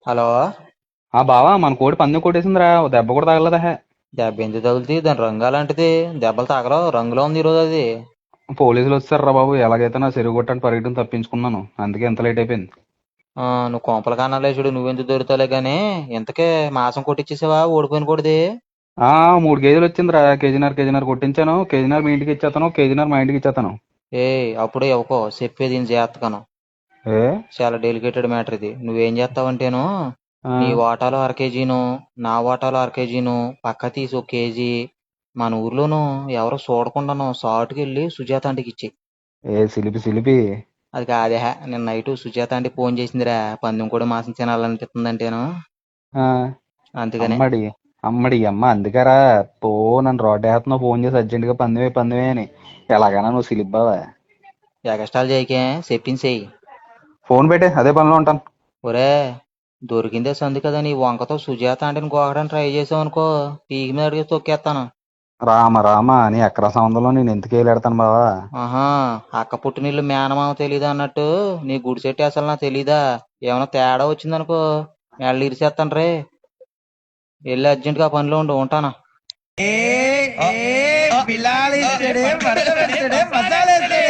Hello. ఆ బావా మన కోడి పందెం కొట్టేసిందిరా, ఓ దెబ్బ కూడా తగలదా? దెబ్బ ఎందుకు తగులుతుంది? దాని రంగు అలాంటిది. దెబ్బలు తగలవు, రంగులో ఉంది ఈరోజు అది. పోలీసులు వచ్చారా బాబు, ఎలాగైతే నా చెరువు కొట్టని పరిగెట్టని తప్పించుకున్నాను, అందుకే ఎంత లేట్ అయిపోయింది. నువ్వు కొంపల కన్నాలే చూడు, నువ్వెందుకు దొరుకుతావులే గానీ. ఇంతకే మాసం కొట్టించేసావా ఓడిపోయిన కొడిది? ఆ 3 కేజీలు వచ్చిందిరా, కేజీన్నర కొట్టించాను. కేజీన్నర మీ ఇంటికి ఇచ్చేస్తాను, కేజీన్నర మా ఇంటికి ఇచ్చేస్తాను. అప్పుడే ఇవ్వకో, చెప్పేది నేను జాగ్రత్తగాను. ఏ చాలా డెలికేటెడ్ మ్యాటర్ ఇది. నువ్వేం చేస్తావంటేను, ఆ, నీ వాటాలో 1/2 కేజీను, నా వాటాలో 1/2 కేజీను పక్క తీసి 1 కేజీ మన ఊర్లోను ఎవరో చూడకుండాను సాటుకి వెళ్ళి సుజాత ఆంటీకి ఇచ్చేయి. సిలిపి సిలిపి. అది కాదే, నిన్న నైటు సుజాత ఆంటీ ఫోన్ చేసిందిరా, పందెం కూడా మాసం తినాలనిపిస్తుందంటేను. ఆ, అందుకనే. అమ్మడి అమ్మడి అమ్మ అందుకారా. పో, నన్ను రోడ్డు వేస్తున్నావు ఫోన్ చేసి అర్జెంటుగా పందెమే పందెమే అని. ఎలాగైనా నువ్వు సిలిప్ బావా. ఎగస్టాల్ చేయకే, చెప్పింది. ఫోన్ పెట్టే, అదే పనిలో ఉంటాను. ఒరే, దొరికిందే సందు కదా, నీ వంకతో సుజాత ఆంటీని గోకడానికి ట్రై చేసావు అనుకో, పీకి మీద అడిగి తొక్కేస్తాను. రామ రామ, నీ ఎక్కడ సంబంధంలో నేను ఎందుకు వేలాడతాను బావా. ఆహా, అక్క పుట్టినిల్లు మేనమామ తెలీదా అన్నట్టు నీ గుడిసెట్టి అసలు నాకు తెలీదా? ఏమైనా తేడా వచ్చిందనుకో మెడలు ఇరిసేస్తాను రే. వెళ్ళి అర్జెంటుగా ఆ పనిలో ఉండు, ఉంటానా. ఏ ఏ బిలాల్ ఇస్తాడే, మరదలు ఇస్తాడే, మసాలా ఇస్తాడే.